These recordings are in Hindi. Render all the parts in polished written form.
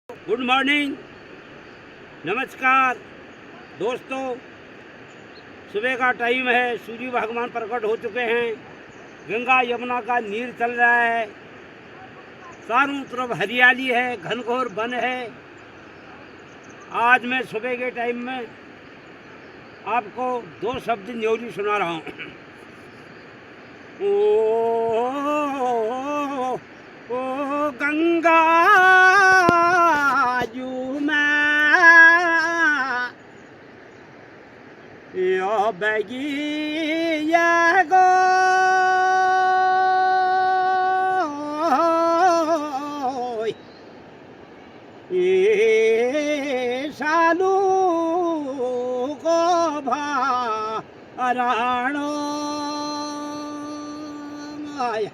गुड मॉर्निंग, नमस्कार दोस्तों। सुबह का टाइम है, सूर्य भगवान प्रकट हो चुके हैं। गंगा यमुना का नीर चल रहा है, चारों तरफ हरियाली है, घनघोर वन है। आज मैं सुबह के टाइम में आपको दो शब्द न्योली सुना रहा हूँ। ओ गंगा यो बगी गो ये सालू को भाराणो आया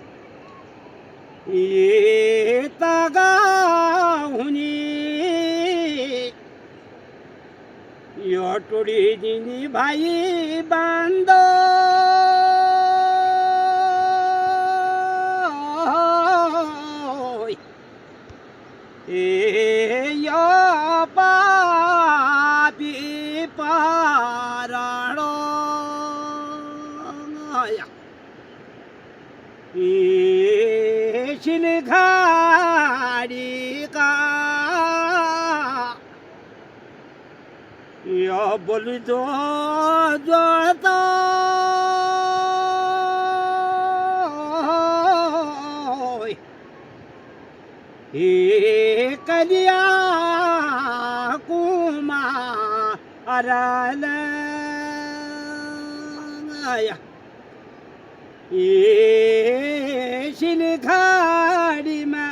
ये तगा हुनी यो टोड़ी दिनी भाई बांधो ए यो पापी पाराणो आया ए शिलघाड़ी का यो बोल दो जोता हे कलिया कुमार आया ये शिलघाड़ी में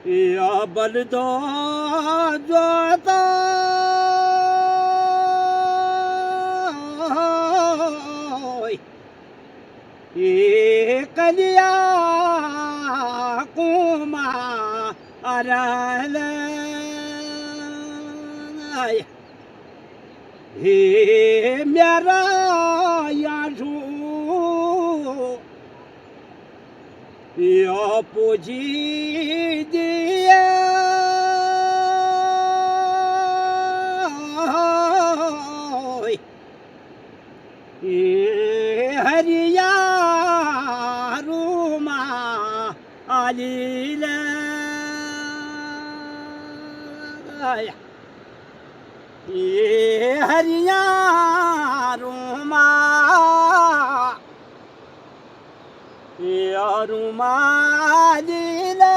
या बल दो जोता ये कलिया कुमार आया हे मेरा याशू यो पूजी दिया ये हरिया रूमा आलीला ये हरिया रूमा ये रूमा लीला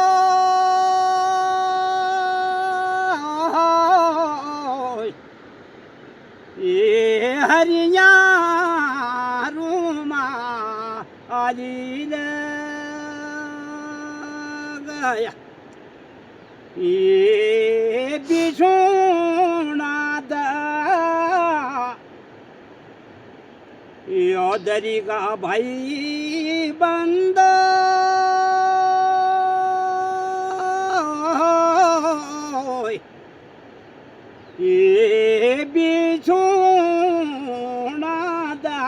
ये हरिया रूमा आलीला गया ये बिछोना दा यो दरी का भाई बंदा ये बिछोना दा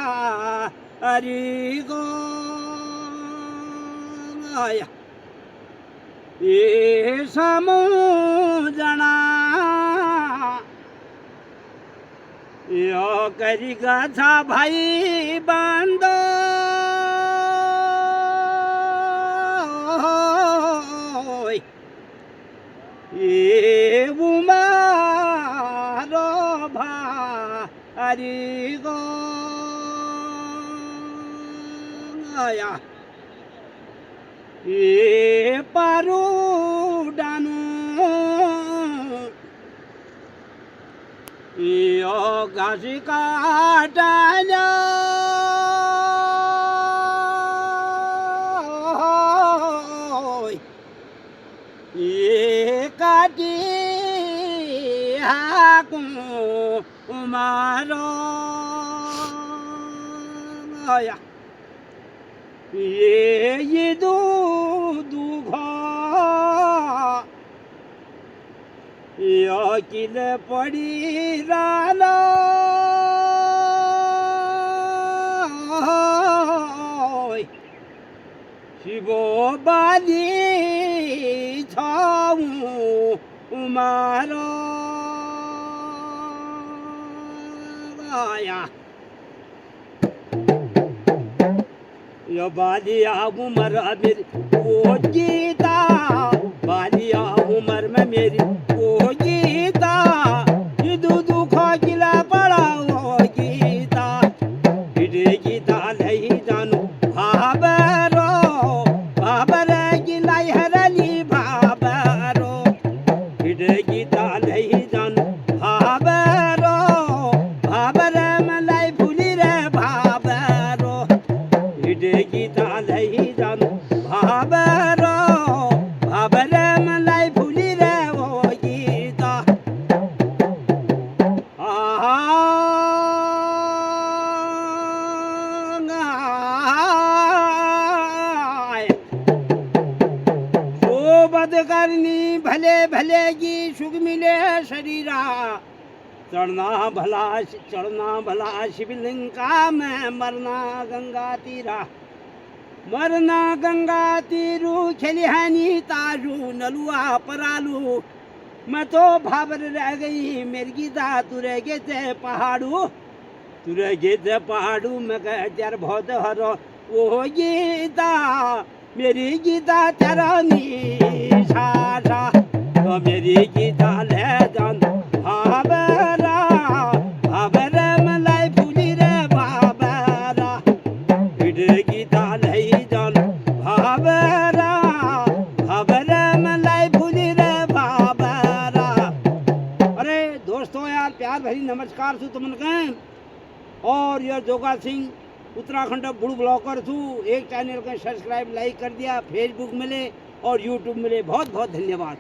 अरी गो आया ये समूजना यो करी गाथा भाई बांधो ये उमारो भारी गो आया ये पारू डानू यो घास काटाया ये काटी हाकू मारो आया ये दू यो किल पड़ी राना शिवो बाली आया यो बालिया उमर मेरी ओ गीता, बालिया उमर में मेरी ओ गीता, ये दुख गिला पड़ा ओ गीता, फिर गीता नहीं जानू भाबरो, भाबर गिलाई हरली भाबरो, फिर गीता नहीं जानू भाबरो, भाबर मलाई फुली रे भाबरो, फिर गीता नहीं जानू भाबरो, भाबर मलाई फुली रे ओ गीता। शोभत करनी भले भले की सुख मिले शरीरा, चढ़ना भला शिवलिंग का, मैं मरना गंगा तीरा, मरना गंगा तीरू, खलिहानी तारू नलुआ परालू, मैं तो भाबर रह गई मेरी गीता, तू रह गए थे पहाड़ू, तू रह गए थे पहाड़ू, मैं कह तेर बहुत हरो ओ गीता, मेरी गीता तेरा निशारा, तो मेरी गीता ले जान भाबरा, भाबर मलाई फूली रे भाबरा, फिर गीता नहीं जान भाबरा, भाबर मलाई फूली रे भाबरा। अरे दोस्तों यार, प्यार भरी नमस्कार छू तुमन के, और ये जोगा सिंह उत्तराखंड बुड़ ब्लॉगर छू, एक चैनल का सब्सक्राइब लाइक कर दिया, फेसबुक मिले और यूट्यूब मिले, बहुत बहुत धन्यवाद।